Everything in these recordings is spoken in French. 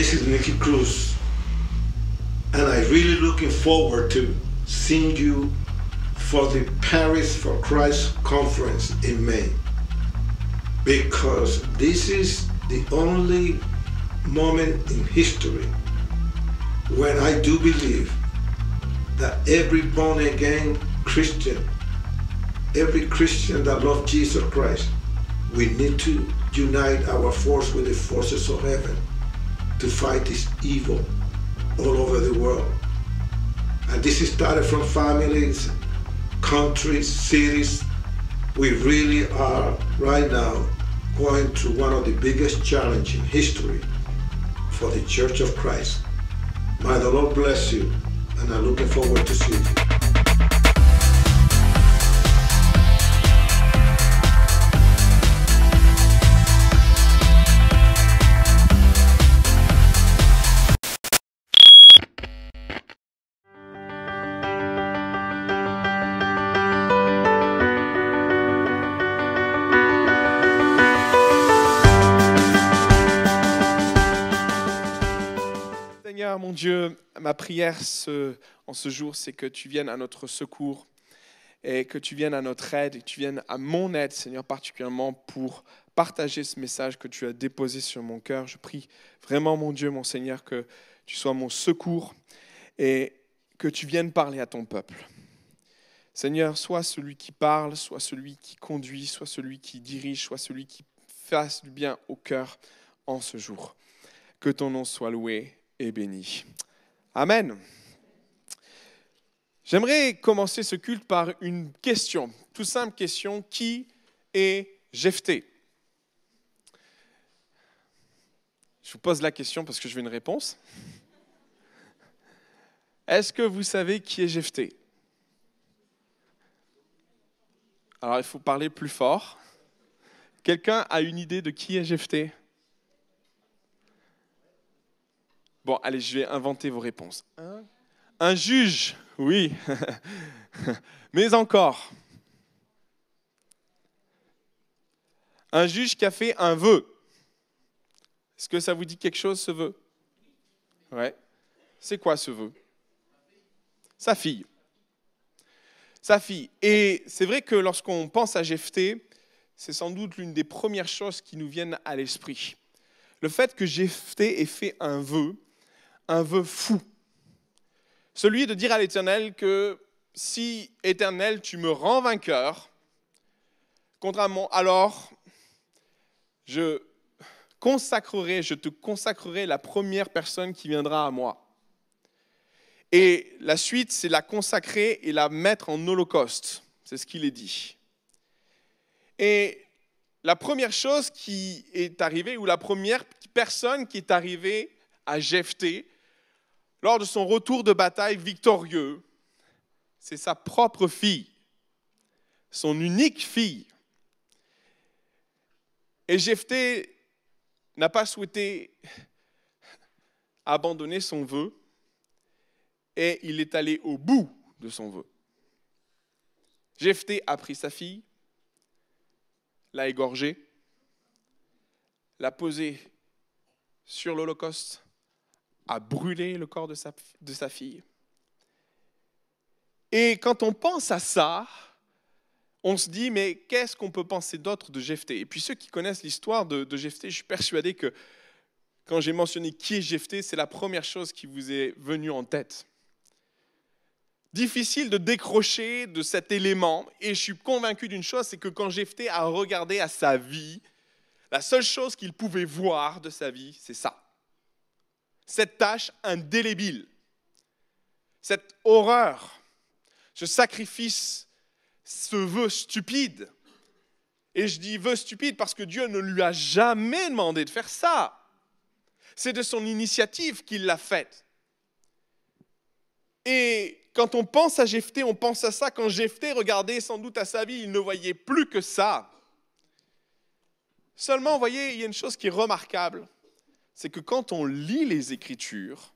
This is Nicky Cruz, and I'm really looking forward to seeing you for the Paris for Christ conference in May, because this is the only moment in history when I do believe that every born-again Christian, every Christian that loves Jesus Christ, we need to unite our force with the forces of heaven to fight this evil all over the world. And this is started from families, countries, cities. We really are right now going through one of the biggest challenges in history for the Church of Christ. May the Lord bless you, and I'm looking forward to seeing you. Seigneur, mon Dieu, ma prière en ce jour, c'est que tu viennes à notre secours et que tu viennes à notre aide et que tu viennes à mon aide, Seigneur, particulièrement pour partager ce message que tu as déposé sur mon cœur. Je prie vraiment, mon Dieu, mon Seigneur, que tu sois mon secours et que tu viennes parler à ton peuple. Seigneur, sois celui qui parle, sois celui qui conduit, sois celui qui dirige, sois celui qui fasse du bien au cœur en ce jour. Que ton nom soit loué et béni. Amen. J'aimerais commencer ce culte par une question, toute simple question. Qui est Jephthé? Je vous pose la question parce que je veux une réponse. Est-ce que vous savez qui est Jephthé? Alors, il faut parler plus fort. Quelqu'un a une idée de qui est Jephthé? Bon, allez, je vais inventer vos réponses. Un juge, oui. Mais encore. Un juge qui a fait un vœu. Est-ce que ça vous dit quelque chose, ce vœu? Ouais. C'est quoi ce vœu? Sa fille. Sa fille. Et c'est vrai que lorsqu'on pense à Jephthé, c'est sans doute l'une des premières choses qui nous viennent à l'esprit. Le fait que Jephthé ait fait un vœu fou. Celui de dire à l'Éternel que si, Éternel, tu me rends vainqueur, contrairement, alors je te consacrerai la première personne qui viendra à moi. Et la suite, c'est la consacrer et la mettre en holocauste. C'est ce qu'il est dit. Et la première chose qui est arrivée, ou la première personne qui est arrivée à Jephthé, lors de son retour de bataille victorieux, c'est sa propre fille, son unique fille. Et Jephthé n'a pas souhaité abandonner son vœu et il est allé au bout de son vœu. Jephthé a pris sa fille, l'a égorgée, l'a posée sur l'Holocauste, a brûlé le corps de sa fille. Et quand on pense à ça, on se dit, mais qu'est-ce qu'on peut penser d'autre de Jephthé? Et puis ceux qui connaissent l'histoire de Jephthé, je suis persuadé que quand j'ai mentionné qui est Jephthé, c'est la première chose qui vous est venue en tête. Difficile de décrocher de cet élément, et je suis convaincu d'une chose, c'est que quand Jephthé a regardé à sa vie, la seule chose qu'il pouvait voir de sa vie, c'est ça. Cette tâche indélébile, cette horreur, ce sacrifice, ce vœu stupide. Et je dis vœu stupide parce que Dieu ne lui a jamais demandé de faire ça. C'est de son initiative qu'il l'a faite. Et quand on pense à Jephthé, on pense à ça. Quand Jephthé regardait sans doute à sa vie, il ne voyait plus que ça. Seulement, vous voyez, il y a une chose qui est remarquable. C'est que quand on lit les Écritures,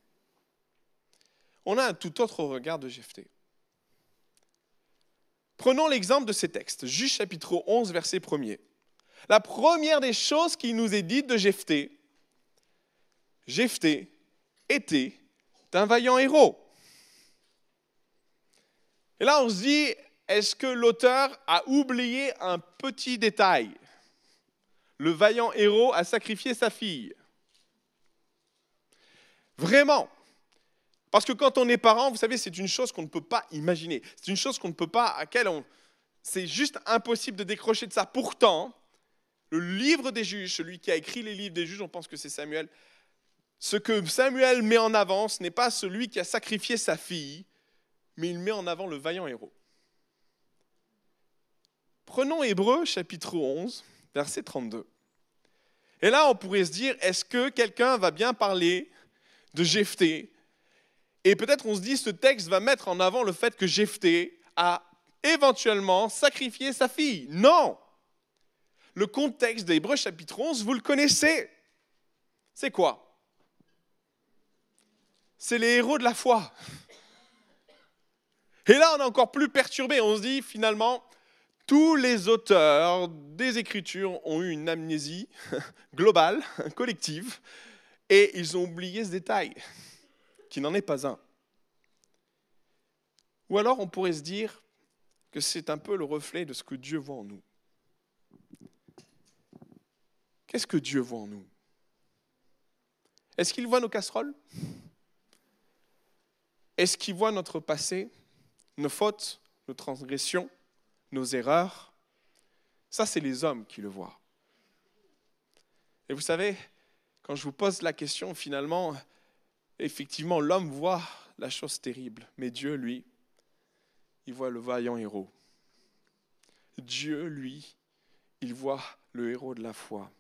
on a un tout autre regard de Jephthé. Prenons l'exemple de ces textes. Juge chapitre 11, verset 1er. La première des choses qui nous est dite de Jephthé, Jephthé était un vaillant héros. Et là, on se dit, est-ce que l'auteur a oublié un petit détail? Le vaillant héros a sacrifié sa fille. Vraiment. Parce que quand on est parent, vous savez, c'est une chose qu'on ne peut pas imaginer. C'est une chose qu'on ne peut pas, c'est juste impossible de décrocher de ça. Pourtant, le livre des juges, celui qui a écrit les livres des juges, on pense que c'est Samuel, ce que Samuel met en avant, ce n'est pas celui qui a sacrifié sa fille, mais il met en avant le vaillant héros. Prenons Hébreux, chapitre 11, verset 32. Et là, on pourrait se dire, est-ce que quelqu'un va bien parler de Jephthé? Et peut-être on se dit, ce texte va mettre en avant le fait que Jephthé a éventuellement sacrifié sa fille. Non! Le contexte d'Hébreux chapitre 11, vous le connaissez. C'est quoi? C'est les héros de la foi. Et là, on est encore plus perturbé. On se dit, finalement, tous les auteurs des Écritures ont eu une amnésie globale, collective, et ils ont oublié ce détail, qui n'en est pas un. Ou alors, on pourrait se dire que c'est un peu le reflet de ce que Dieu voit en nous. Qu'est-ce que Dieu voit en nous? Est-ce qu'il voit nos casseroles? Est-ce qu'il voit notre passé, nos fautes, nos transgressions, nos erreurs? Ça, c'est les hommes qui le voient. Et vous savez, quand je vous pose la question, finalement, effectivement, l'homme voit la chose terrible, mais Dieu, lui, il voit le vaillant héros. Dieu, lui, il voit le héros de la foi.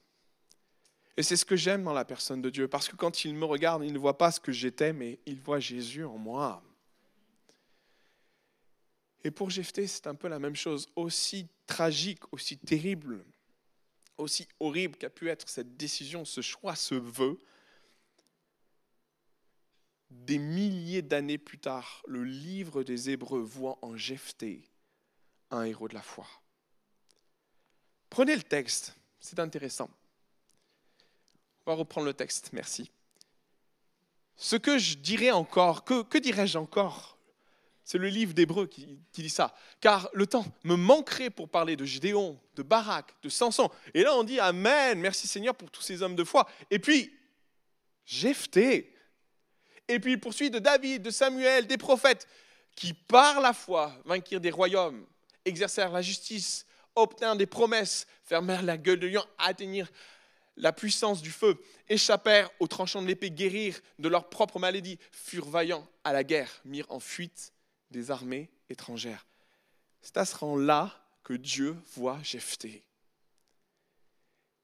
Et c'est ce que j'aime dans la personne de Dieu, parce que quand il me regarde, il ne voit pas ce que j'étais, mais il voit Jésus en moi. Et pour Jephthé, c'est un peu la même chose, aussi tragique, aussi terrible, aussi horrible qu'a pu être cette décision, ce choix, ce vœu. Des milliers d'années plus tard, le livre des Hébreux voit en Jephthé un héros de la foi. Prenez le texte, c'est intéressant. On va reprendre le texte, merci. Ce que je dirais encore, que dirais-je encore? C'est le livre d'Hébreux qui dit ça. Car le temps me manquerait pour parler de Gédéon, de Barak, de Samson. Et là, on dit Amen, merci Seigneur pour tous ces hommes de foi. Et puis, Jephthé. Et puis, il poursuit de David, de Samuel, des prophètes qui, par la foi, vainquirent des royaumes, exercèrent la justice, obtinrent des promesses, fermèrent la gueule de lion, atteignirent la puissance du feu, échappèrent aux tranchants de l'épée, guérirent de leur propre maladie, furent vaillants à la guerre, mirent en fuite des armées étrangères. C'est à ce rang-là que Dieu voit Jephthé.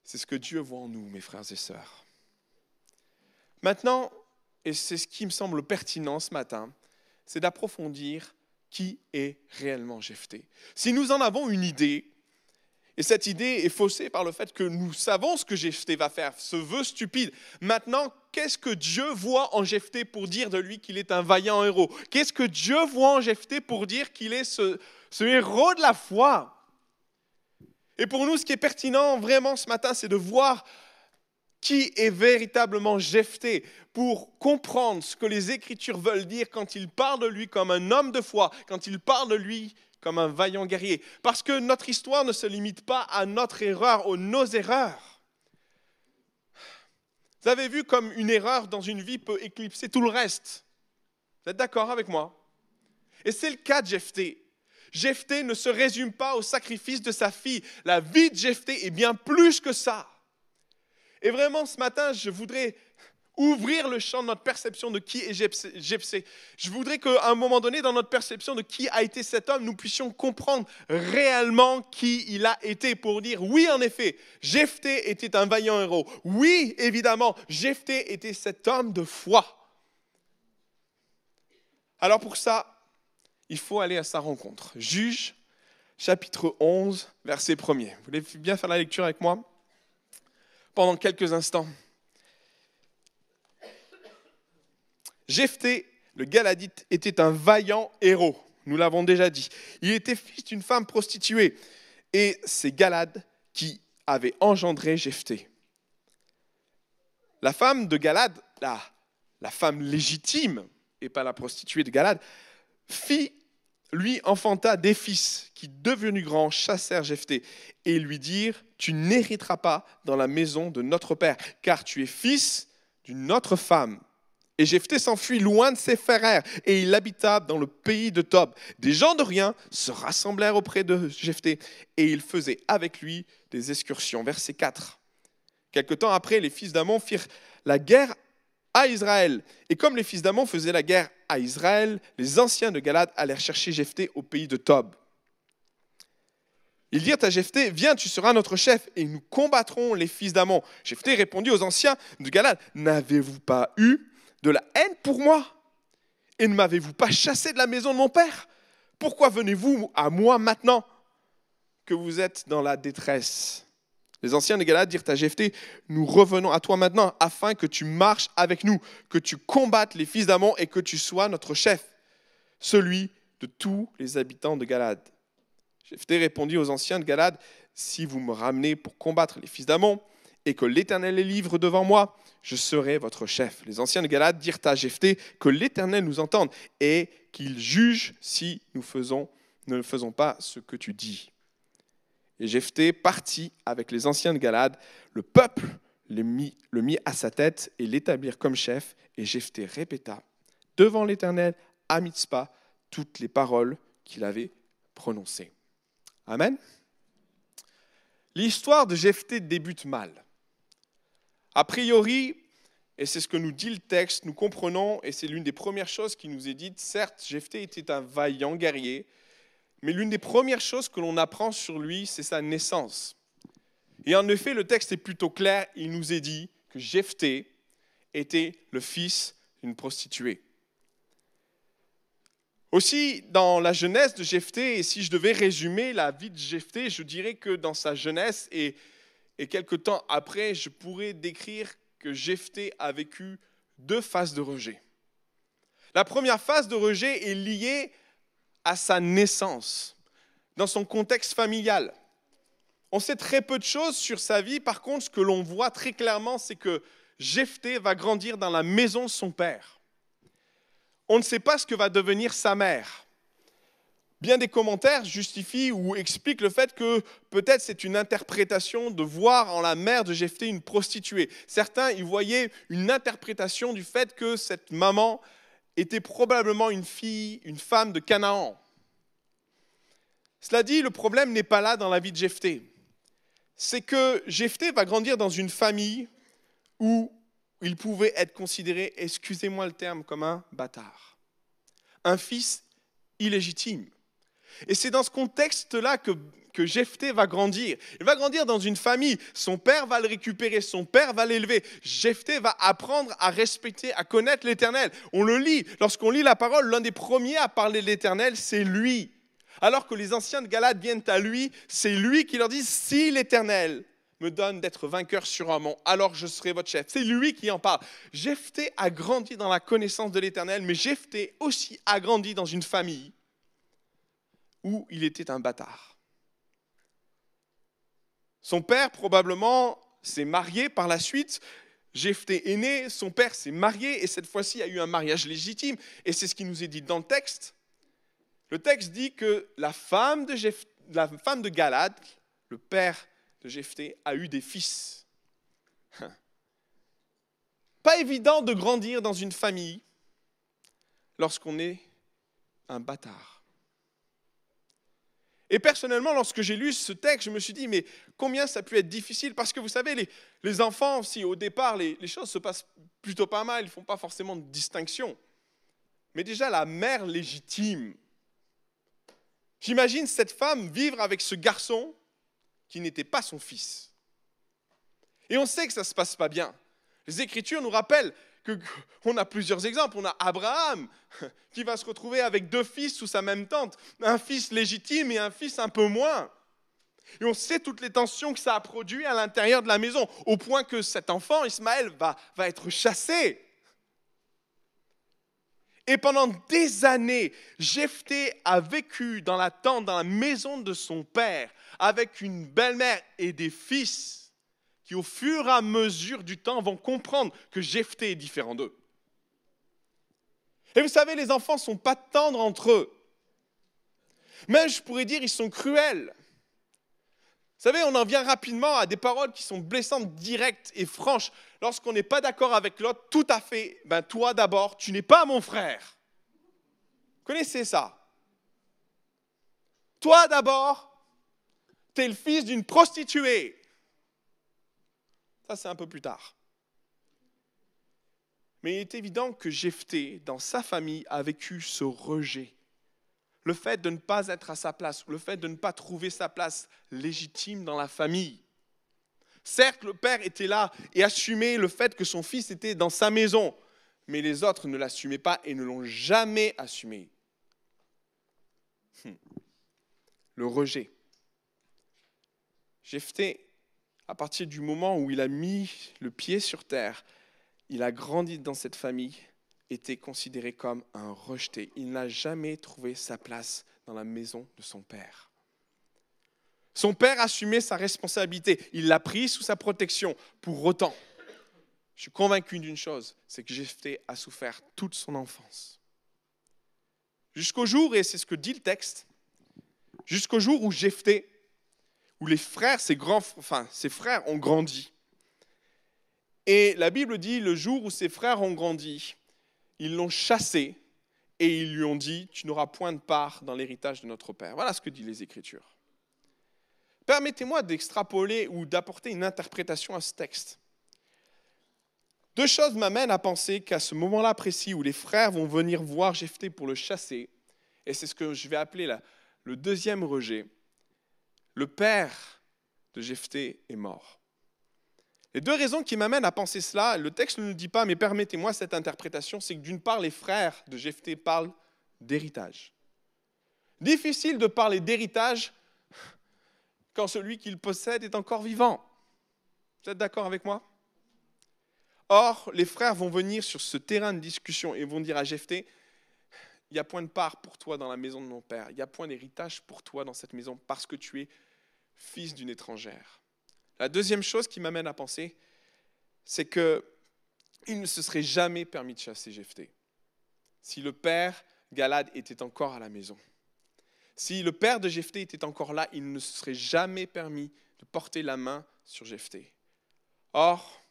C'est ce que Dieu voit en nous, mes frères et sœurs. Maintenant, et c'est ce qui me semble pertinent ce matin, c'est d'approfondir qui est réellement Jephthé. Si nous en avons une idée, et cette idée est faussée par le fait que nous savons ce que Jephthé va faire, ce vœu stupide. Maintenant, qu'est-ce que Dieu voit en Jephthé pour dire de lui qu'il est un vaillant héros? Qu'est-ce que Dieu voit en Jephthé pour dire qu'il est ce héros de la foi? Et pour nous, ce qui est pertinent vraiment ce matin, c'est de voir qui est véritablement Jephthé pour comprendre ce que les Écritures veulent dire quand ils parlent de lui comme un homme de foi, quand ils parlent de lui comme un vaillant guerrier. Parce que notre histoire ne se limite pas à notre erreur ou nos erreurs. Vous avez vu comme une erreur dans une vie peut éclipser tout le reste. Vous êtes d'accord avec moi? Et c'est le cas de Jephthé. Jephthé ne se résume pas au sacrifice de sa fille. La vie de Jephthé est bien plus que ça. Et vraiment, ce matin, je voudrais ouvrir le champ de notre perception de qui est Jephthé. Je voudrais qu'à un moment donné, dans notre perception de qui a été cet homme, nous puissions comprendre réellement qui il a été pour dire, oui, en effet, Jephthé était un vaillant héros. Oui, évidemment, Jephthé était cet homme de foi. Alors pour ça, il faut aller à sa rencontre. Juges, chapitre 11, verset 1er. Vous voulez bien faire la lecture avec moi? Pendant quelques instants. Jephthé, le Galadite, était un vaillant héros, nous l'avons déjà dit. Il était fils d'une femme prostituée et c'est Galad qui avait engendré Jephthé. La femme de Galad la femme légitime, et pas la prostituée de Galad, lui enfanta des fils qui, devenus grands, chassèrent Jephthé et lui dirent « Tu n'hériteras pas dans la maison de notre père, car tu es fils d'une autre femme. » Et Jephthé s'enfuit loin de ses frères et il habita dans le pays de Tob. Des gens de rien se rassemblèrent auprès de Jephthé et ils faisaient avec lui des excursions. Verset 4. Quelque temps après, les fils d'Ammon firent la guerre à Israël. Et comme les fils d'Ammon faisaient la guerre à Israël, les anciens de Galad allèrent chercher Jephthé au pays de Tob. Ils dirent à Jephthé, viens, tu seras notre chef et nous combattrons les fils d'Ammon. Jephthé répondit aux anciens de Galad, n'avez-vous pas eu de la haine pour moi et ne m'avez-vous pas chassé de la maison de mon père? Pourquoi venez-vous à moi maintenant que vous êtes dans la détresse? Les anciens de Galad dirent à Jephthé, nous revenons à toi maintenant afin que tu marches avec nous, que tu combattes les fils d'Ammon et que tu sois notre chef, celui de tous les habitants de Galad. Jephthé répondit aux anciens de Galad, si vous me ramenez pour combattre les fils d'Ammon et que l'Éternel les livre devant moi, je serai votre chef. Les anciens de Galad dirent à Jephthé que l'Éternel nous entende et qu'il juge si nous ne faisons pas ce que tu dis. Et Jephthé partit avec les anciens de Galad. Le peuple le mit à sa tête et l'établirent comme chef. Et Jephthé répéta devant l'Éternel à Mitzpa toutes les paroles qu'il avait prononcées. Amen. L'histoire de Jephthé débute mal. A priori, et c'est ce que nous dit le texte, nous comprenons, et c'est l'une des premières choses qui nous est dite, certes, Jephthé était un vaillant guerrier, mais l'une des premières choses que l'on apprend sur lui, c'est sa naissance. Et en effet, le texte est plutôt clair, il nous est dit que Jephthé était le fils d'une prostituée. Aussi, dans la jeunesse de Jephthé, et si je devais résumer la vie de Jephthé, je dirais que dans sa jeunesse et quelque temps après, je pourrais décrire que Jephthé a vécu 2 phases de rejet. La première phase de rejet est liée à sa naissance, dans son contexte familial. On sait très peu de choses sur sa vie, par contre, ce que l'on voit très clairement, c'est que Jephthé va grandir dans la maison de son père. On ne sait pas ce que va devenir sa mère. Bien des commentaires justifient ou expliquent le fait que peut-être c'est une interprétation de voir en la mère de Jephthé une prostituée. Certains y voyaient une interprétation du fait que cette maman était probablement une femme de Canaan. Cela dit, le problème n'est pas là dans la vie de Jephthé. C'est que Jephthé va grandir dans une famille où il pouvait être considéré, excusez-moi le terme, comme un bâtard. Un fils illégitime. Et c'est dans ce contexte-là que Jephthé va grandir. Il va grandir dans une famille. Son père va le récupérer, son père va l'élever. Jephthé va apprendre à respecter, à connaître l'Éternel. On le lit. Lorsqu'on lit la parole, l'un des premiers à parler de l'Éternel, c'est lui. Alors que les anciens de Galad viennent à lui, c'est lui qui leur dit « Si l'Éternel me donne d'être vainqueur sur un mont, alors je serai votre chef. » C'est lui qui en parle. Jephthé a grandi dans la connaissance de l'Éternel, mais Jephthé aussi a grandi dans une famille où il était un bâtard. Son père, probablement, s'est marié par la suite. Jephthé est né, son père s'est marié, et cette fois-ci, il y a eu un mariage légitime. Et c'est ce qui nous est dit dans le texte. Le texte dit que la femme de Galad, le père de Jephthé, a eu des fils. Pas évident de grandir dans une famille lorsqu'on est un bâtard. Et personnellement, lorsque j'ai lu ce texte, je me suis dit, mais combien ça peut être difficile? Parce que vous savez, les enfants, si au départ, les choses se passent plutôt pas mal, ils ne font pas forcément de distinction. Mais déjà, la mère légitime, j'imagine cette femme vivre avec ce garçon qui n'était pas son fils. Et on sait que ça ne se passe pas bien. Les Écritures nous rappellent qu'on a plusieurs exemples. On a Abraham qui va se retrouver avec 2 fils sous sa même tente, un fils légitime et un fils un peu moins. Et on sait toutes les tensions que ça a produit à l'intérieur de la maison, au point que cet enfant, Ismaël, va être chassé. Et pendant des années, Jephthé a vécu dans la tente, dans la maison de son père, avec une belle-mère et des fils qui, au fur et à mesure du temps, vont comprendre que Jephthé est différent d'eux. Et vous savez, les enfants ne sont pas tendres entre eux. Même, je pourrais dire, ils sont cruels. Vous savez, on en vient rapidement à des paroles qui sont blessantes, directes et franches. Lorsqu'on n'est pas d'accord avec l'autre, tout à fait, toi d'abord, tu n'es pas mon frère. Vous connaissez ça? Toi d'abord, tu es le fils d'une prostituée. Ça, c'est un peu plus tard. Mais il est évident que Jephthé, dans sa famille, a vécu ce rejet. Le fait de ne pas être à sa place, le fait de ne pas trouver sa place légitime dans la famille. Certes, le père était là et assumait le fait que son fils était dans sa maison, mais les autres ne l'assumaient pas et ne l'ont jamais assumé. Le rejet. Jephthé, à partir du moment où il a mis le pied sur terre, il a grandi dans cette famille, était considéré comme un rejeté. Il n'a jamais trouvé sa place dans la maison de son père. Son père assumait sa responsabilité. Il l'a pris sous sa protection. Pour autant, je suis convaincu d'une chose, c'est que Jephthé a souffert toute son enfance. Jusqu'au jour, et c'est ce que dit le texte, jusqu'au jour où Jephthé, où les frères, ses frères ont grandi. Et la Bible dit, le jour où ses frères ont grandi, ils l'ont chassé et ils lui ont dit, tu n'auras point de part dans l'héritage de notre père. Voilà ce que disent les Écritures. Permettez-moi d'extrapoler ou d'apporter une interprétation à ce texte. Deux choses m'amènent à penser qu'à ce moment-là précis où les frères vont venir voir Jephthé pour le chasser, et c'est ce que je vais appeler le deuxième rejet, le père de Jephthé est mort. Les deux raisons qui m'amènent à penser cela, le texte ne nous dit pas, mais permettez-moi cette interprétation, c'est que d'une part, les frères de Jephthé parlent d'héritage. Difficile de parler d'héritage quand celui qui le possède est encore vivant. Vous êtes d'accord avec moi? Or, les frères vont venir sur ce terrain de discussion et vont dire à Jephthé, il n'y a point de part pour toi dans la maison de mon père, il n'y a point d'héritage pour toi dans cette maison parce que tu es fils d'une étrangère. La deuxième chose qui m'amène à penser, c'est qu'il ne se serait jamais permis de chasser Jephthé. Si le père Galad était encore à la maison, si le père de Jephthé était encore là, il ne se serait jamais permis de porter la main sur Jephthé. Or,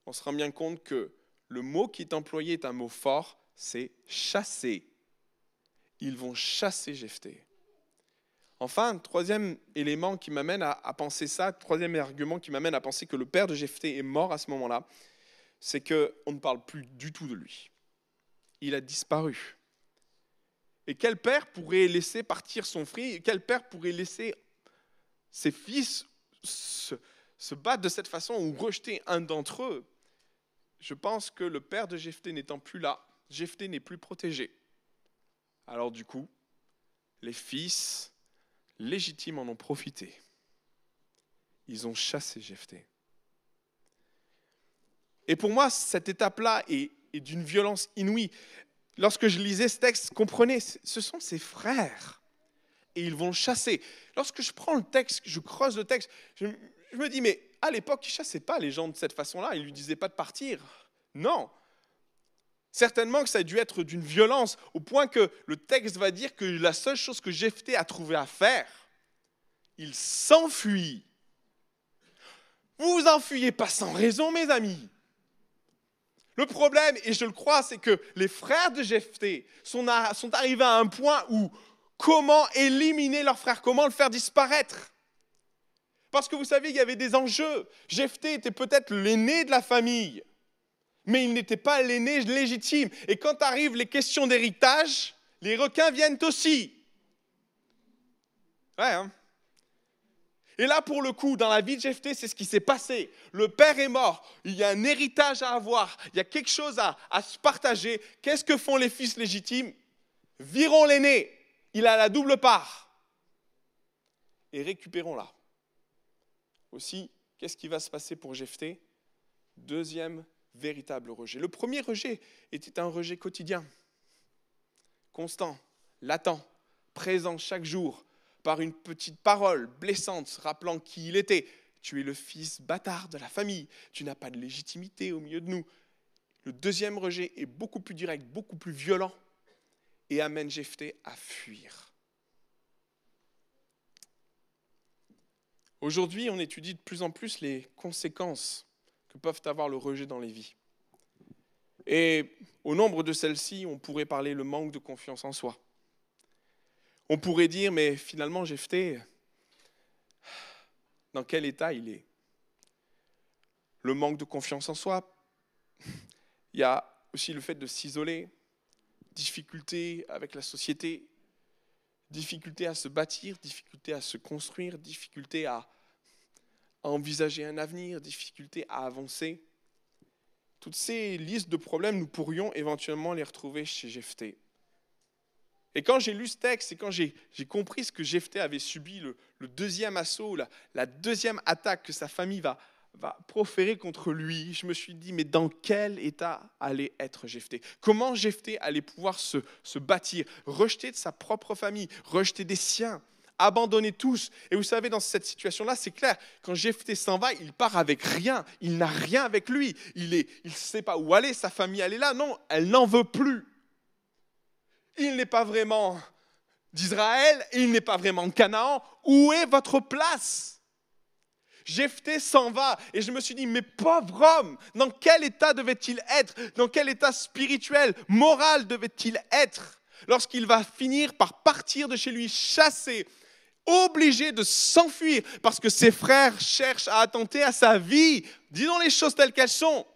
on se rend bien compte que le mot qui est employé est un mot fort, c'est chasser. Ils vont chasser Jephthé. Enfin, troisième élément qui m'amène à penser ça, troisième argument qui m'amène à penser que le père de Jephthé est mort à ce moment-là, c'est qu'on ne parle plus du tout de lui. Il a disparu. Et quel père pourrait laisser partir son fils? Quel père pourrait laisser ses fils se battre de cette façon ou rejeter un d'entre eux? Je pense que le père de Jephthé n'étant plus là, Jephthé n'est plus protégé. Alors du coup, les fils légitimes en ont profité. Ils ont chassé Jephthé. Et pour moi, cette étape-là est d'une violence inouïe. Lorsque je lisais ce texte, comprenez, ce sont ses frères. Et ils vont le chasser. Lorsque je prends le texte, je creuse le texte, je me dis, mais à l'époque, ils ne chassaient pas les gens de cette façon-là. Ils ne lui disaient pas de partir. Non. Certainement que ça a dû être d'une violence, au point que le texte va dire que la seule chose que Jephthé a trouvé à faire, il s'enfuit. Vous vous enfuyez pas sans raison, mes amis. Le problème, et je le crois, c'est que les frères de Jephthé sont arrivés à un point où comment éliminer leur frère, comment le faire disparaître? Parce que vous savez, il y avait des enjeux. Jephthé était peut-être l'aîné de la famille, mais il n'était pas l'aîné légitime. Et quand arrivent les questions d'héritage, les requins viennent aussi. Ouais, hein? Et là, pour le coup, dans la vie de Jephthé, c'est ce qui s'est passé. Le père est mort, il y a un héritage à avoir, il y a quelque chose à se partager. Qu'est-ce que font les fils légitimes? Virons l'aîné, il a la double part. Et récupérons-la. Aussi, qu'est-ce qui va se passer pour Jephthé? Deuxième véritable rejet. Le premier rejet était un rejet quotidien, constant, latent, présent chaque jour, par une petite parole blessante rappelant qui il était. Tu es le fils bâtard de la famille. Tu n'as pas de légitimité au milieu de nous. Le deuxième rejet est beaucoup plus direct, beaucoup plus violent et amène Jephthé à fuir. Aujourd'hui, on étudie de plus en plus les conséquences que peuvent avoir le rejet dans les vies. Et au nombre de celles-ci, on pourrait parler le manque de confiance en soi. On pourrait dire, mais finalement, Jephthé, dans quel état il est? Le manque de confiance en soi. Il y a aussi le fait de s'isoler, difficulté avec la société, difficulté à se bâtir, difficulté à se construire, difficulté à envisager un avenir, difficulté à avancer. Toutes ces listes de problèmes, nous pourrions éventuellement les retrouver chez Jephthé. Et quand j'ai lu ce texte et quand j'ai compris ce que Jephthé avait subi, le deuxième assaut, la deuxième attaque que sa famille va proférer contre lui, je me suis dit, mais dans quel état allait être Jephthé? Comment Jephthé allait pouvoir se bâtir, rejeter de sa propre famille, rejeter des siens, abandonner tous? Et vous savez, dans cette situation-là, c'est clair, quand Jephthé s'en va, il part avec rien, il n'a rien avec lui, il ne sait pas où aller, sa famille, elle est là, non, elle n'en veut plus. Il n'est pas vraiment d'Israël, il n'est pas vraiment de Canaan. Où est votre place? Jephthé s'en va. Et je me suis dit, mais pauvre homme, dans quel état devait-il être? Dans quel état spirituel, moral devait-il être lorsqu'il va finir par partir de chez lui, chassé, obligé de s'enfuir parce que ses frères cherchent à attenter à sa vie? Disons les choses telles qu'elles sont.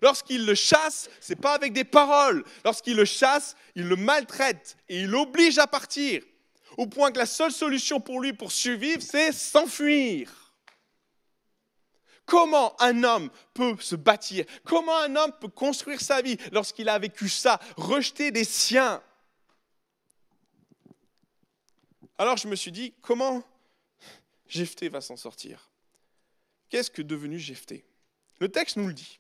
Lorsqu'il le chasse, ce n'est pas avec des paroles. Lorsqu'il le chasse, il le maltraite et il l'oblige à partir. Au point que la seule solution pour lui pour survivre, c'est s'enfuir. Comment un homme peut se bâtir? Comment un homme peut construire sa vie lorsqu'il a vécu ça, rejeter des siens? Alors je me suis dit, comment Jephthé va s'en sortir? Qu'est-ce que devenu Jephthé? Le texte nous le dit.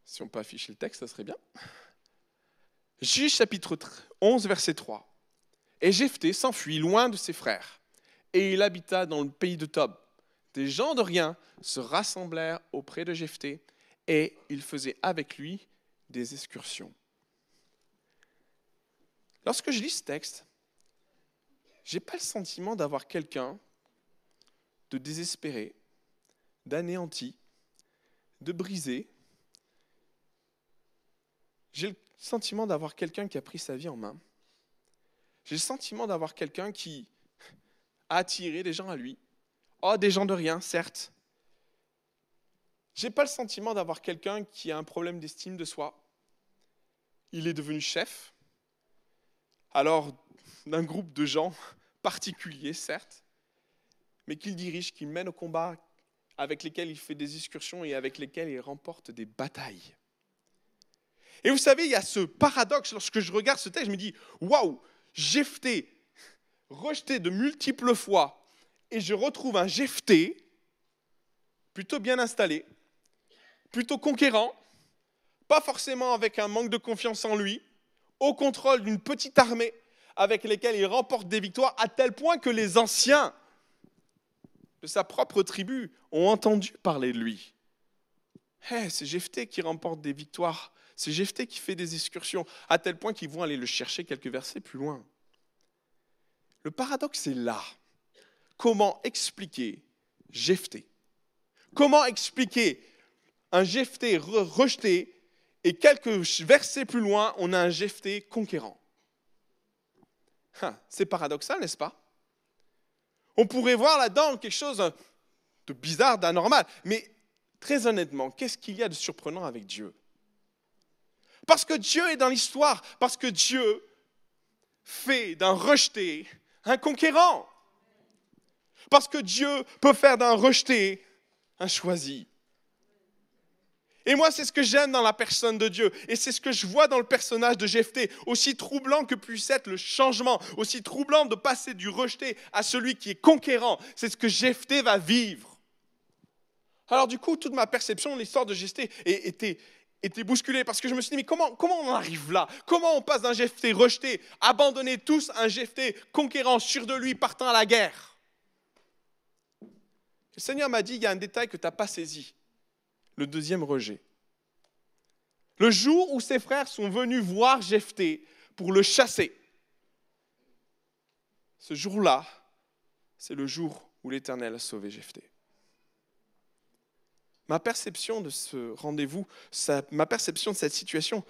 Si on peut afficher le texte, ça serait bien. Juge chapitre 11, verset 3. Et Jephthé s'enfuit loin de ses frères, et il habita dans le pays de Tob. Des gens de rien se rassemblèrent auprès de Jephthé, et ils faisaient avec lui des excursions. Lorsque je lis ce texte, je n'ai pas le sentiment d'avoir quelqu'un de désespéré, d'anéanti, de brisé. J'ai le sentiment d'avoir quelqu'un qui a pris sa vie en main. J'ai le sentiment d'avoir quelqu'un qui a attiré des gens à lui. Oh, des gens de rien, certes. Je n'ai pas le sentiment d'avoir quelqu'un qui a un problème d'estime de soi. Il est devenu chef, alors d'un groupe de gens particuliers, certes, mais qu'il dirige, qu'il mène au combat, avec lesquels il fait des excursions et avec lesquels il remporte des batailles. Et vous savez, il y a ce paradoxe, lorsque je regarde ce texte, je me dis, waouh, Jephthé, rejeté de multiples fois, et je retrouve un Jephthé plutôt bien installé, plutôt conquérant, pas forcément avec un manque de confiance en lui, au contrôle d'une petite armée avec laquelle il remporte des victoires, à tel point que les anciens de sa propre tribu ont entendu parler de lui. Hey, c'est Jephthé qui remporte des victoires. C'est Jephthé qui fait des excursions, à tel point qu'ils vont aller le chercher quelques versets plus loin. Le paradoxe est là. Comment expliquer Jephthé? Comment expliquer un Jephthé rejeté et quelques versets plus loin, on a un Jephthé conquérant? C'est paradoxal, n'est-ce pas? On pourrait voir là-dedans quelque chose de bizarre, d'anormal. Mais très honnêtement, qu'est-ce qu'il y a de surprenant avec Dieu? Parce que Dieu est dans l'histoire, parce que Dieu fait d'un rejeté un conquérant. Parce que Dieu peut faire d'un rejeté un choisi. Et moi, c'est ce que j'aime dans la personne de Dieu. Et c'est ce que je vois dans le personnage de Jephthé. Aussi troublant que puisse être le changement, aussi troublant de passer du rejeté à celui qui est conquérant, c'est ce que Jephthé va vivre. Alors du coup, toute ma perception de l'histoire de Jephthé était bousculée, parce que je me suis dit, mais comment on en arrive là? Comment on passe d'un Jephthé rejeté, abandonné tous, à un Jephthé conquérant, sûr de lui, partant à la guerre? Le Seigneur m'a dit, il y a un détail que tu n'as pas saisi. Le deuxième rejet. Le jour où ses frères sont venus voir Jephthé pour le chasser, ce jour-là, c'est le jour où l'Éternel a sauvé Jephthé. Ma perception de ce rendez-vous, ma perception de cette situation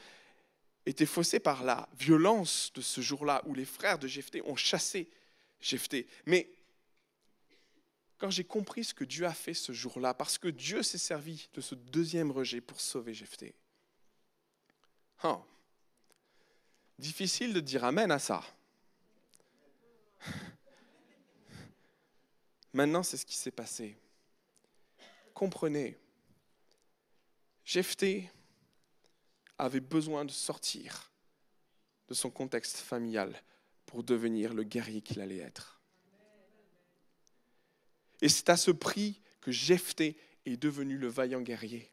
était faussée par la violence de ce jour-là où les frères de Jephthé ont chassé Jephthé. Mais quand j'ai compris ce que Dieu a fait ce jour-là, parce que Dieu s'est servi de ce deuxième rejet pour sauver Jephthé. Difficile de dire amen à ça. Maintenant, c'est ce qui s'est passé. Comprenez, Jephthé avait besoin de sortir de son contexte familial pour devenir le guerrier qu'il allait être. Et c'est à ce prix que Jephthé est devenu le vaillant guerrier.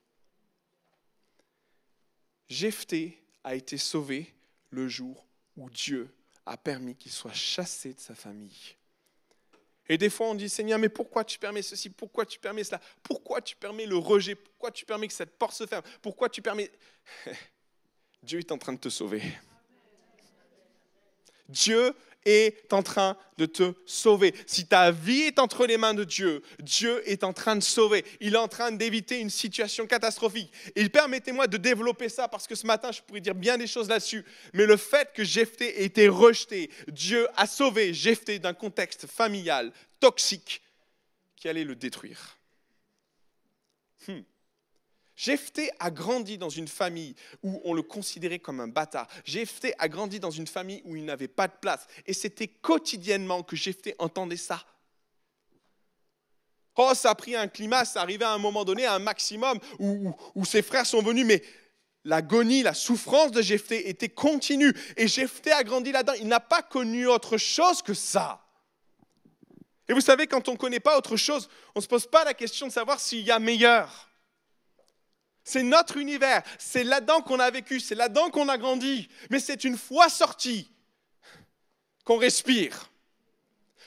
Jephthé a été sauvé le jour où Dieu a permis qu'il soit chassé de sa famille. Et des fois on dit, Seigneur, mais pourquoi tu permets ceci? Pourquoi tu permets cela? Pourquoi tu permets le rejet? Pourquoi tu permets que cette porte se ferme? Pourquoi tu permets... Dieu est en train de te sauver. Dieu est en train de te sauver. Si ta vie est entre les mains de Dieu, Dieu est en train de sauver. Il est en train d'éviter une situation catastrophique. Et permettez-moi de développer ça parce que ce matin, je pourrais dire bien des choses là-dessus. Mais le fait que Jephthé ait été rejeté, Dieu a sauvé Jephthé d'un contexte familial toxique qui allait le détruire. Jephthé a grandi dans une famille où on le considérait comme un bâtard. Jephthé a grandi dans une famille où il n'avait pas de place. Et c'était quotidiennement que Jephthé entendait ça. Oh, ça a pris un climat, ça arrivait à un moment donné à un maximum où ses frères sont venus, mais l'agonie, la souffrance de Jephthé était continue. Et Jephthé a grandi là-dedans. Il n'a pas connu autre chose que ça. Et vous savez, quand on ne connaît pas autre chose, on ne se pose pas la question de savoir s'il y a meilleur. C'est notre univers, c'est là-dedans qu'on a vécu, c'est là-dedans qu'on a grandi. Mais c'est une fois sorti qu'on respire.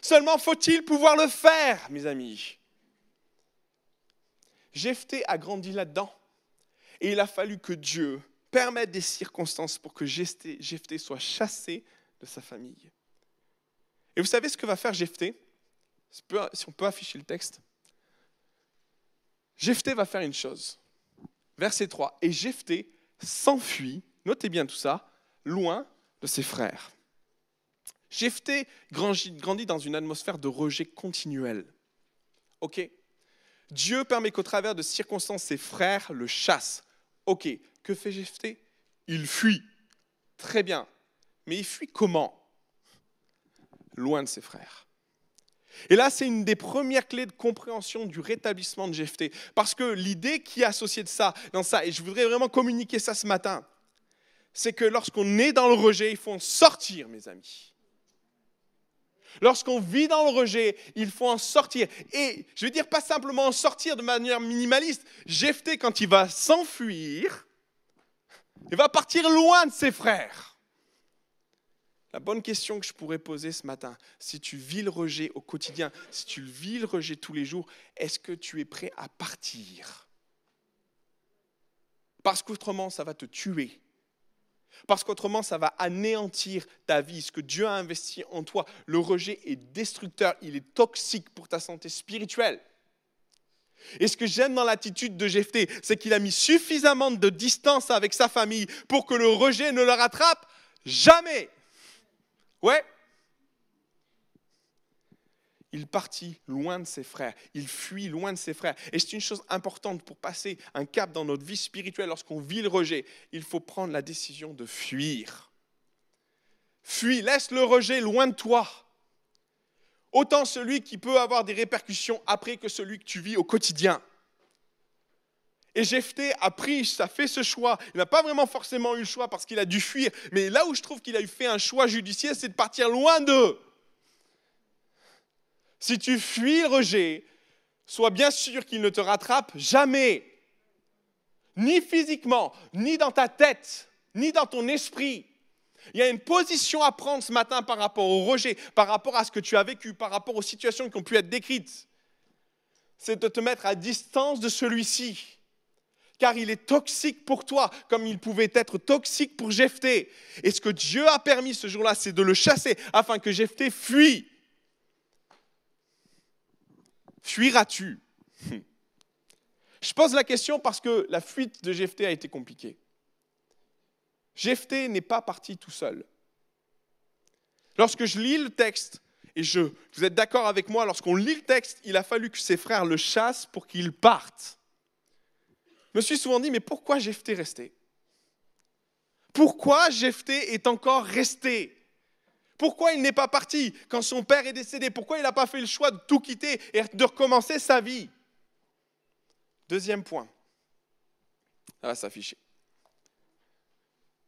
Seulement faut-il pouvoir le faire, mes amis. Jephthé a grandi là-dedans et il a fallu que Dieu permette des circonstances pour que Jephthé soit chassé de sa famille. Et vous savez ce que va faire Jephthé? Si on peut afficher le texte. Jephthé va faire une chose. Verset 3, et Jephthé s'enfuit, notez bien tout ça, loin de ses frères. Jephthé grandit dans une atmosphère de rejet continuel. Ok, Dieu permet qu'au travers de circonstances, ses frères le chassent. Ok, que fait Jephthé? Il fuit. Très bien, mais il fuit comment? Loin de ses frères. Et là, c'est une des premières clés de compréhension du rétablissement de Jephthé. Parce que l'idée qui est associée de ça, dans ça, et je voudrais vraiment communiquer ça ce matin, c'est que lorsqu'on est dans le rejet, il faut en sortir, mes amis. Lorsqu'on vit dans le rejet, il faut en sortir. Et je veux dire, pas simplement en sortir de manière minimaliste. Jephthé, quand il va s'enfuir, il va partir loin de ses frères. La bonne question que je pourrais poser ce matin, si tu vis le rejet au quotidien, si tu vis le rejet tous les jours, est-ce que tu es prêt à partir? Parce qu'autrement, ça va te tuer. Parce qu'autrement, ça va anéantir ta vie, ce que Dieu a investi en toi. Le rejet est destructeur, il est toxique pour ta santé spirituelle. Et ce que j'aime dans l'attitude de Jephthé, c'est qu'il a mis suffisamment de distance avec sa famille pour que le rejet ne le rattrape jamais. Ouais. Il partit loin de ses frères. Il fuit loin de ses frères. Et c'est une chose importante pour passer un cap dans notre vie spirituelle. Lorsqu'on vit le rejet, il faut prendre la décision de fuir. Fuis, laisse le rejet loin de toi. Autant celui qui peut avoir des répercussions après que celui que tu vis au quotidien. Et Jephthé a fait ce choix. Il n'a pas vraiment forcément eu le choix parce qu'il a dû fuir. Mais là où je trouve qu'il a fait un choix judiciaire, c'est de partir loin d'eux. Si tu fuis le rejet, sois bien sûr qu'il ne te rattrape jamais. Ni physiquement, ni dans ta tête, ni dans ton esprit. Il y a une position à prendre ce matin par rapport au rejet, par rapport à ce que tu as vécu, par rapport aux situations qui ont pu être décrites. c'est de te mettre à distance de celui-ci. Car il est toxique pour toi, comme il pouvait être toxique pour Jephthé. Et ce que Dieu a permis ce jour-là, c'est de le chasser, afin que Jephthé fuit. Fuiras-tu? Je pose la question parce que la fuite de Jephthé a été compliquée. Jephthé n'est pas parti tout seul. Lorsque je lis le texte, et vous êtes d'accord avec moi, lorsqu'on lit le texte, il a fallu que ses frères le chassent pour qu'il parte. Je me suis souvent dit, mais pourquoi Jephthé est resté? Pourquoi Jephthé est encore resté? Pourquoi il n'est pas parti quand son père est décédé? Pourquoi il n'a pas fait le choix de tout quitter et de recommencer sa vie? Deuxième point. Ça va s'afficher.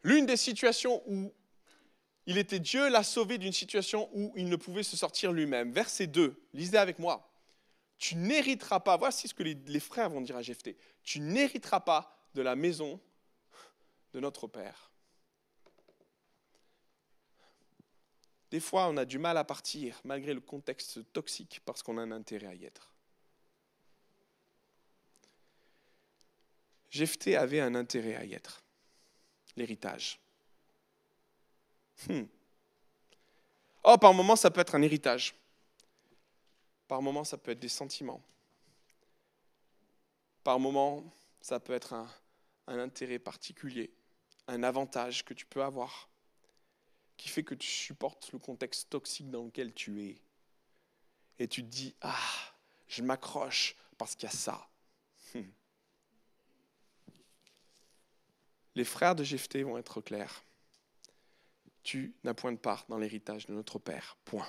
L'une des situations où Dieu l'a sauvé d'une situation où il ne pouvait se sortir lui-même. Verset 2, lisez avec moi. Tu n'hériteras pas, voici ce que les frères vont dire à Jephthé. Tu n'hériteras pas de la maison de notre père. Des fois, on a du mal à partir, malgré le contexte toxique, parce qu'on a un intérêt à y être. Jephthé avait un intérêt à y être, l'héritage. Oh, par moments, ça peut être un héritage. Par moments, ça peut être des sentiments. Par moments, ça peut être un intérêt particulier, un avantage que tu peux avoir, qui fait que tu supportes le contexte toxique dans lequel tu es. Et tu te dis, je m'accroche parce qu'il y a ça. Les frères de Jephthé vont être clairs. Tu n'as point de part dans l'héritage de notre père. Point.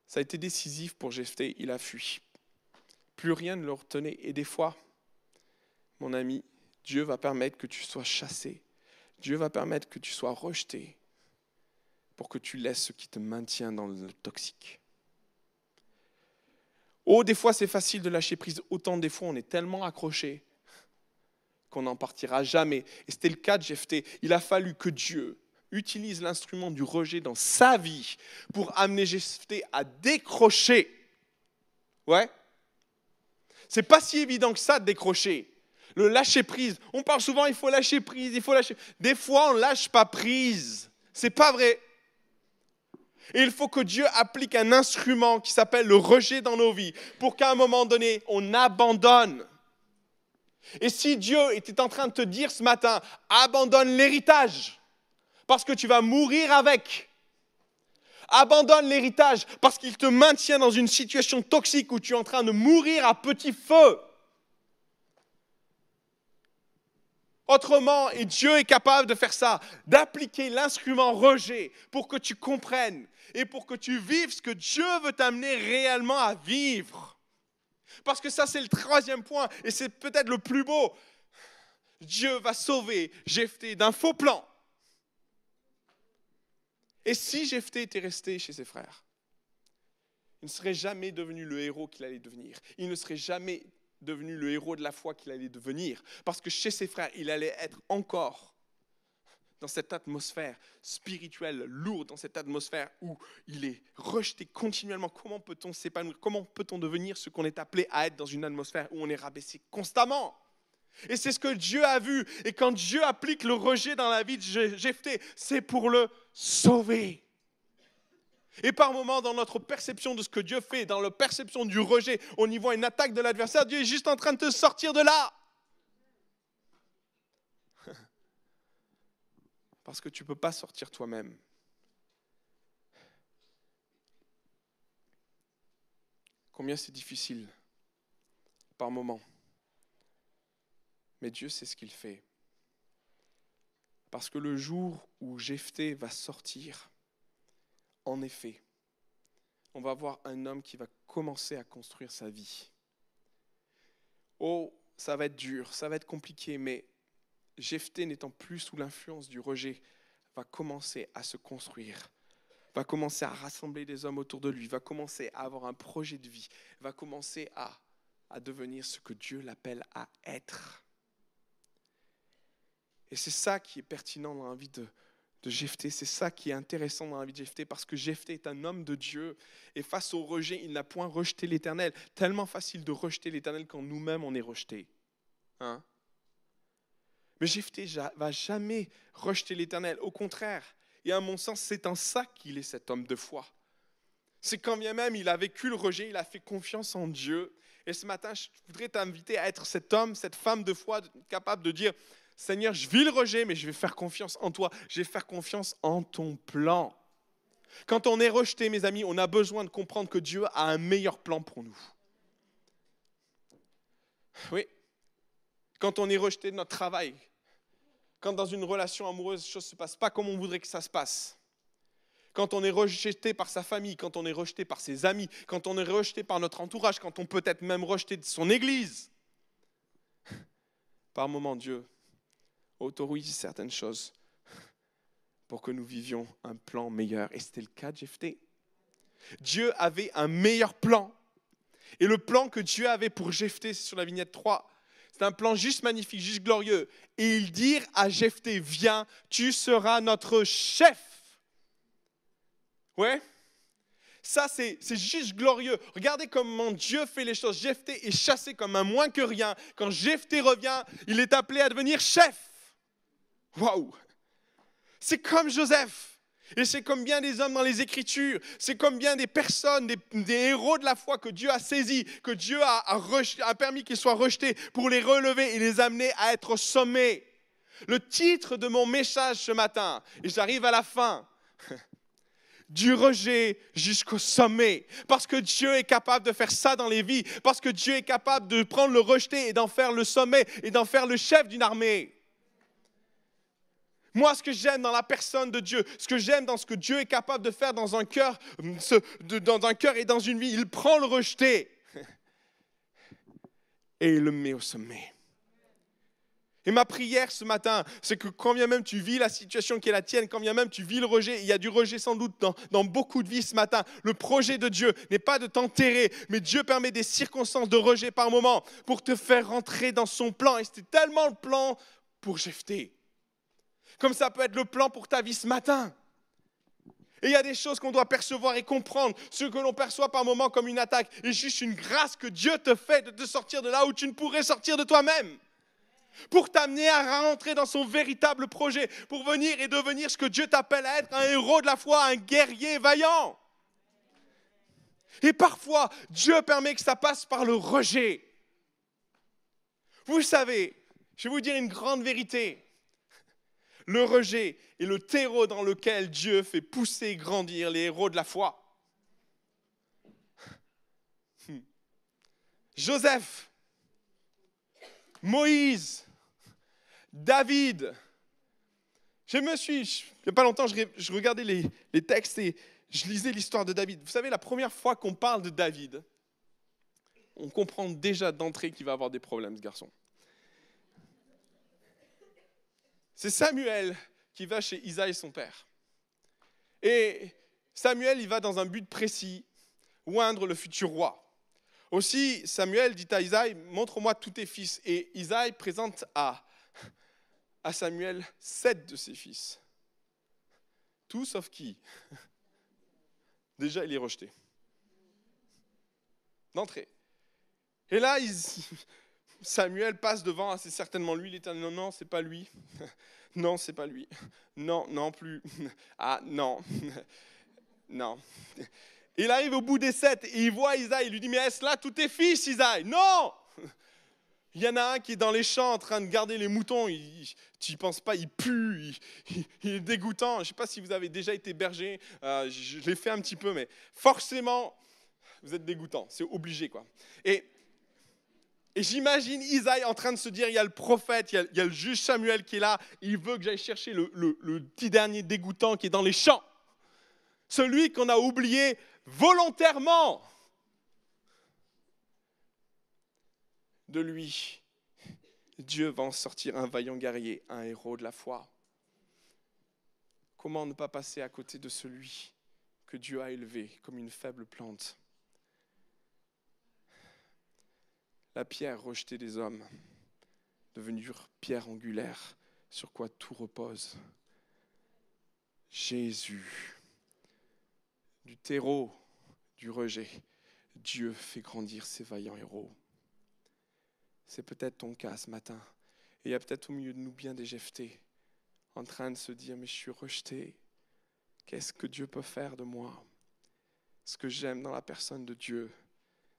Ça a été décisif pour Jephthé, il a fui. Plus rien ne le retenait. Et des fois, mon ami, Dieu va permettre que tu sois chassé. Dieu va permettre que tu sois rejeté pour que tu laisses ce qui te maintient dans le toxique. Oh, des fois, c'est facile de lâcher prise. Autant des fois, on est tellement accroché qu'on n'en partira jamais. Et c'était le cas de Jephthé. Il a fallu que Dieu utilise l'instrument du rejet dans sa vie pour amener Jephthé à décrocher. Ouais. C'est pas si évident que ça de décrocher. Le lâcher prise. On parle souvent, il faut lâcher prise, il faut lâcher. Des fois, on lâche pas prise. C'est pas vrai. Et il faut que Dieu applique un instrument qui s'appelle le rejet dans nos vies pour qu'à un moment donné, on abandonne. Et si Dieu était en train de te dire ce matin, abandonne l'héritage parce que tu vas mourir avec. Abandonne l'héritage parce qu'il te maintient dans une situation toxique où tu es en train de mourir à petit feu. Autrement, et Dieu est capable de faire ça, d'appliquer l'instrument rejet pour que tu comprennes et pour que tu vives ce que Dieu veut t'amener réellement à vivre. Parce que ça, c'est le troisième point et c'est peut-être le plus beau. Dieu va sauver Jephthé d'un faux plan. Et si Jephthé était resté chez ses frères, il ne serait jamais devenu le héros qu'il allait devenir. Il ne serait jamais devenu le héros de la foi qu'il allait devenir. Parce que chez ses frères, il allait être encore dans cette atmosphère spirituelle lourde, dans cette atmosphère où il est rejeté continuellement. Comment peut-on s'épanouir? Comment peut-on devenir ce qu'on est appelé à être dans une atmosphère où on est rabaissé constamment? Et c'est ce que Dieu a vu. Et quand Dieu applique le rejet dans la vie de Jephthé, c'est pour le sauver. Et par moments, dans notre perception de ce que Dieu fait, dans la perception du rejet, on y voit une attaque de l'adversaire. Dieu est juste en train de te sortir de là. Parce que tu ne peux pas sortir toi-même. Combien c'est difficile par moments. Mais Dieu sait ce qu'il fait. Parce que le jour où Jephthé va sortir, en effet, on va voir un homme qui va commencer à construire sa vie. Oh, ça va être dur, ça va être compliqué, mais Jephthé, n'étant plus sous l'influence du rejet, va commencer à se construire, va commencer à rassembler des hommes autour de lui, va commencer à avoir un projet de vie, va commencer à devenir ce que Dieu l'appelle à être. Et c'est ça qui est pertinent dans la vie de Jephthé. C'est ça qui est intéressant dans la vie de Jephthé, parce que Jephthé est un homme de Dieu. Et face au rejet, il n'a point rejeté l'Éternel. Tellement facile de rejeter l'Éternel quand nous-mêmes on est rejetés. Hein? Mais Jephthé ne va jamais rejeter l'Éternel. Au contraire, et à mon sens, c'est en ça qu'il est cet homme de foi. C'est quand bien même il a vécu le rejet, il a fait confiance en Dieu. Et ce matin, je voudrais t'inviter à être cet homme, cette femme de foi capable de dire « Seigneur, je vis le rejet, mais je vais faire confiance en toi. Je vais faire confiance en ton plan. » Quand on est rejeté, mes amis, on a besoin de comprendre que Dieu a un meilleur plan pour nous. Oui. Quand on est rejeté de notre travail, quand dans une relation amoureuse, les choses ne se passent pas comme on voudrait que ça se passe. Quand on est rejeté par sa famille, quand on est rejeté par ses amis, quand on est rejeté par notre entourage, quand on peut être même rejeté de son église. Par moments, Dieu autorise certaines choses pour que nous vivions un plan meilleur. Et c'était le cas de Jephthé. Dieu avait un meilleur plan. Et le plan que Dieu avait pour Jephthé, c'est sur la vignette 3. C'est un plan juste magnifique, juste glorieux. Et il dit à Jephthé, viens, tu seras notre chef. Ouais, ça c'est juste glorieux. Regardez comment Dieu fait les choses. Jephthé est chassé comme un moins que rien. Quand Jephthé revient, il est appelé à devenir chef. Waouh! C'est comme Joseph. Et c'est comme bien des hommes dans les Écritures. C'est comme bien des personnes, des héros de la foi que Dieu a saisis, que Dieu a permis qu'ils soient rejetés pour les relever et les amener à être au sommet. Le titre de mon message ce matin, et j'arrive à la fin, du rejet jusqu'au sommet. Parce que Dieu est capable de faire ça dans les vies. Parce que Dieu est capable de prendre le rejeté et d'en faire le sommet et d'en faire le chef d'une armée. Moi, ce que j'aime dans la personne de Dieu, ce que j'aime dans ce que Dieu est capable de faire dans un cœur, et dans une vie, il prend le rejeté et il le met au sommet. Et ma prière ce matin, c'est que quand bien même tu vis la situation qui est la tienne, quand bien même tu vis le rejet, il y a du rejet sans doute dans beaucoup de vies ce matin. Le projet de Dieu n'est pas de t'enterrer, mais Dieu permet des circonstances de rejet par moment pour te faire rentrer dans son plan. Et c'était tellement le plan pour Jephthé. Comme ça peut être le plan pour ta vie ce matin. Et il y a des choses qu'on doit percevoir et comprendre. Ce que l'on perçoit par moment comme une attaque est juste une grâce que Dieu te fait de te sortir de là où tu ne pourrais sortir de toi-même. Pour t'amener à rentrer dans son véritable projet, pour venir et devenir ce que Dieu t'appelle à être, un héros de la foi, un guerrier vaillant. Et parfois, Dieu permet que ça passe par le rejet. Vous savez, je vais vous dire une grande vérité. Le rejet est le terreau dans lequel Dieu fait pousser et grandir les héros de la foi. Joseph, Moïse, David. Il n'y a pas longtemps, je regardais les textes et je lisais l'histoire de David. Vous savez, la première fois qu'on parle de David, on comprend déjà d'entrée qu'il va avoir des problèmes, ce garçon. C'est Samuel qui va chez Isaïe, son père. Et Samuel, il va dans un but précis, oindre le futur roi. Aussi, Samuel dit à Isaïe, montre-moi tous tes fils. Et Isaïe présente à Samuel 7 de ses fils. Tout sauf qui? Déjà, il est rejeté. D'entrée. Et là, Samuel passe devant, c'est certainement lui, l'Éternel. Non, non, c'est pas lui. Non, c'est pas lui. Non, non plus. Ah, non. Non. Il arrive au bout des 7 et il voit Isaïe. Il lui dit, mais est-ce là tous tes fils, Isaïe? Non! Il y en a un qui est dans les champs en train de garder les moutons. Tu n'y penses pas, il pue, il est dégoûtant. Je ne sais pas si vous avez déjà été berger. Je l'ai fait un petit peu, mais forcément, vous êtes dégoûtant. C'est obligé, quoi. Et j'imagine Isaïe en train de se dire, il y a le prophète, il y a le juge Samuel qui est là. Il veut que j'aille chercher le petit dernier dégoûtant qui est dans les champs. Celui qu'on a oublié volontairement. De lui, Dieu va en sortir un vaillant guerrier, un héros de la foi. Comment ne pas passer à côté de celui que Dieu a élevé comme une faible plante? La pierre rejetée des hommes, devenue pierre angulaire sur quoi tout repose. Jésus. Du terreau du rejet, Dieu fait grandir ses vaillants héros. C'est peut-être ton cas ce matin. Et il y a peut-être au milieu de nous bien des Jephthé en train de se dire, mais je suis rejeté. Qu'est-ce que Dieu peut faire de moi? Ce que j'aime dans la personne de Dieu,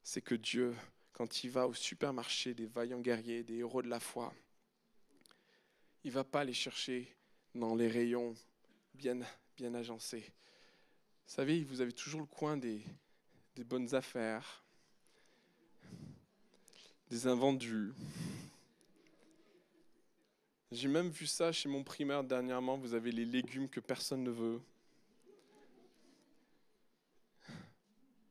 c'est que Dieu, quand il va au supermarché des vaillants guerriers, des héros de la foi, il ne va pas les chercher dans les rayons bien agencés. Vous savez, vous avez toujours le coin des bonnes affaires, des invendus. J'ai même vu ça chez mon primeur dernièrement, vous avez les légumes que personne ne veut.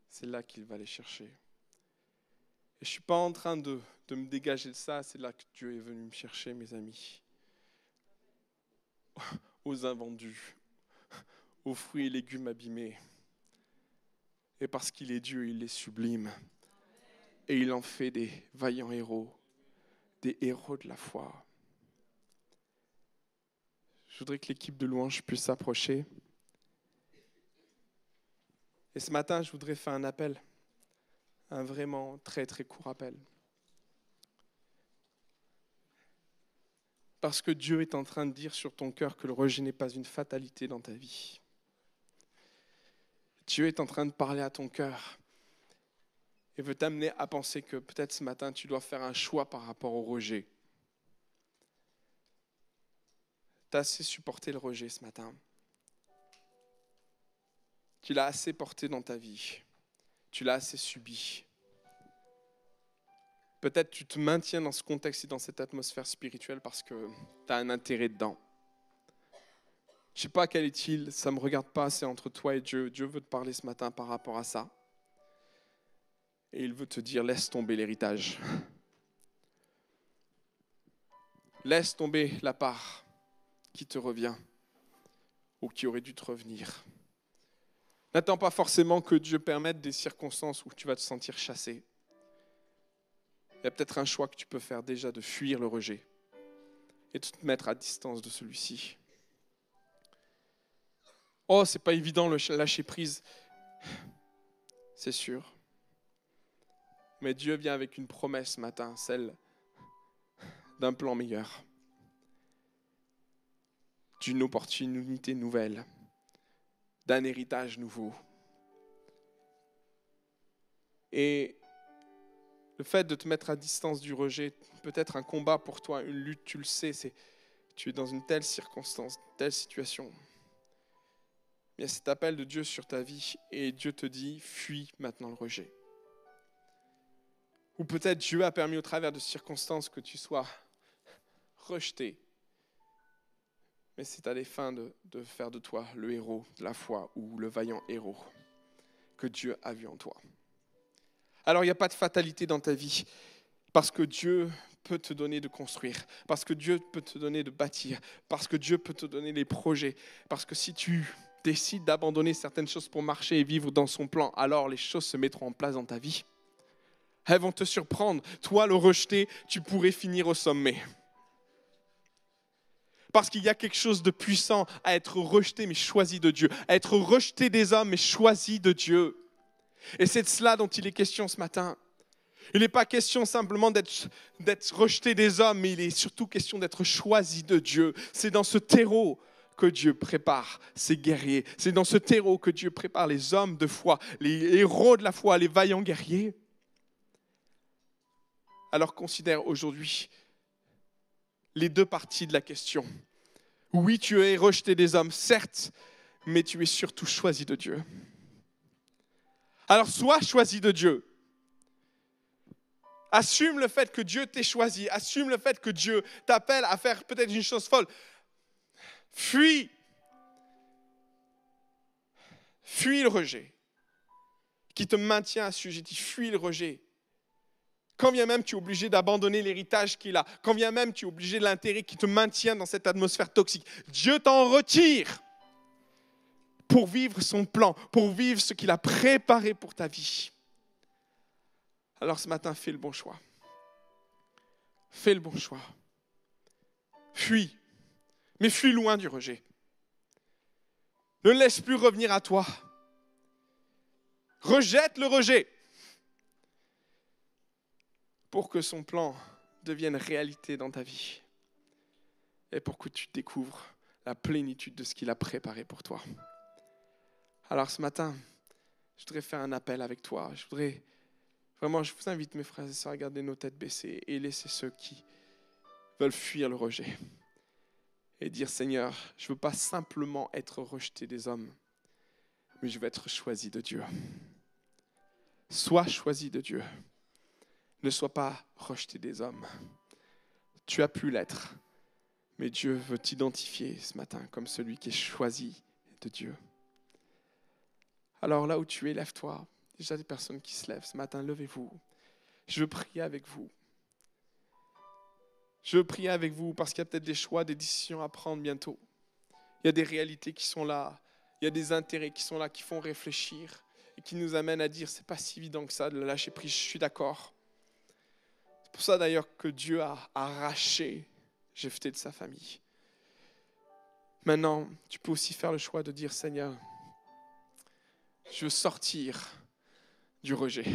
C'est là qu'il va les chercher. Et je ne suis pas en train de me dégager de ça, c'est là que Dieu est venu me chercher, mes amis. Aux invendus, aux fruits et légumes abîmés. Et parce qu'il est Dieu, il les sublime. Et il en fait des vaillants héros, des héros de la foi. Je voudrais que l'équipe de louange puisse s'approcher. Et ce matin, je voudrais faire un appel, un vraiment très très court appel. Parce que Dieu est en train de dire sur ton cœur que le rejet n'est pas une fatalité dans ta vie. Dieu est en train de parler à ton cœur et veut t'amener à penser que peut-être ce matin, tu dois faire un choix par rapport au rejet. Tu as assez supporté le rejet ce matin. Tu l'as assez porté dans ta vie. Tu l'as assez subi. Peut-être tu te maintiens dans ce contexte et dans cette atmosphère spirituelle parce que tu as un intérêt dedans. Je ne sais pas quel est-il, ça ne me regarde pas, c'est entre toi et Dieu. Dieu veut te parler ce matin par rapport à ça. Et il veut te dire, laisse tomber l'héritage. Laisse tomber la part qui te revient ou qui aurait dû te revenir. N'attends pas forcément que Dieu permette des circonstances où tu vas te sentir chassé. Il y a peut-être un choix que tu peux faire déjà de fuir le rejet et de te mettre à distance de celui-ci. Oh, c'est pas évident le lâcher prise, c'est sûr. Mais Dieu vient avec une promesse ce matin, celle d'un plan meilleur, d'une opportunité nouvelle, d'un héritage nouveau. Et le fait de te mettre à distance du rejet, peut-être un combat pour toi, une lutte, tu le sais, tu es dans une telle circonstance, une telle situation. Il y a cet appel de Dieu sur ta vie et Dieu te dit, fuis maintenant le rejet. Ou peut-être Dieu a permis au travers de circonstances que tu sois rejeté. Mais c'est à des fins de faire de toi le héros de la foi ou le vaillant héros que Dieu a vu en toi. Alors il n'y a pas de fatalité dans ta vie parce que Dieu peut te donner de construire, parce que Dieu peut te donner de bâtir, parce que Dieu peut te donner des projets, parce que si tu décides d'abandonner certaines choses pour marcher et vivre dans son plan, alors les choses se mettront en place dans ta vie. Elles vont te surprendre. Toi, le rejeté, tu pourrais finir au sommet. Parce qu'il y a quelque chose de puissant à être rejeté mais choisi de Dieu, à être rejeté des hommes mais choisi de Dieu. Et c'est de cela dont il est question ce matin. Il n'est pas question simplement d'être rejeté des hommes, mais il est surtout question d'être choisi de Dieu. C'est dans ce terreau que Dieu prépare ses guerriers. C'est dans ce terreau que Dieu prépare les hommes de foi, les héros de la foi, les vaillants guerriers. Alors considère aujourd'hui les deux parties de la question. Oui, tu es rejeté des hommes, certes, mais tu es surtout choisi de Dieu. Alors sois choisi de Dieu. Assume le fait que Dieu t'ait choisi. Assume le fait que Dieu t'appelle à faire peut-être une chose folle. Fuis. Fuis le rejet qui te maintient assujetti. Fuis le rejet. Quand bien même tu es obligé d'abandonner l'héritage qu'il a, quand bien même tu es obligé de l'intérêt qui te maintient dans cette atmosphère toxique, Dieu t'en retire pour vivre son plan, pour vivre ce qu'il a préparé pour ta vie. Alors ce matin, fais le bon choix. Fais le bon choix. Fuis, mais fuis loin du rejet. Ne le laisse plus revenir à toi. Rejette le rejet pour que son plan devienne réalité dans ta vie et pour que tu découvres la plénitude de ce qu'il a préparé pour toi. Alors ce matin, je voudrais faire un appel avec toi. Je vous invite mes frères et sœurs à garder nos têtes baissées et laisser ceux qui veulent fuir le rejet et dire Seigneur, je ne veux pas simplement être rejeté des hommes, mais je veux être choisi de Dieu. Sois choisi de Dieu. Ne sois pas rejeté des hommes. Tu as pu l'être, mais Dieu veut t'identifier ce matin comme celui qui est choisi de Dieu. Alors là où tu es, lève-toi. Déjà des personnes qui se lèvent ce matin, levez-vous. Je veux prier avec vous. Je veux prier avec vous parce qu'il y a peut-être des choix, des décisions à prendre bientôt. Il y a des réalités qui sont là. Il y a des intérêts qui sont là, qui font réfléchir et qui nous amènent à dire c'est pas si évident que ça de le lâcher prise. Je suis d'accord. C'est pour ça d'ailleurs que Dieu a arraché Jephthé de sa famille. Maintenant, tu peux aussi faire le choix de dire Seigneur, je veux sortir du rejet.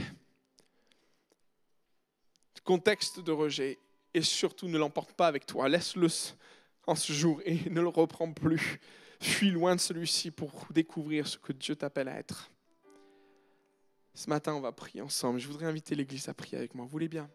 Le contexte de rejet. Et surtout, ne l'emporte pas avec toi. Laisse-le en ce jour et ne le reprends plus. Fuis loin de celui-ci pour découvrir ce que Dieu t'appelle à être. Ce matin, on va prier ensemble. Je voudrais inviter l'Église à prier avec moi. Vous voulez bien ?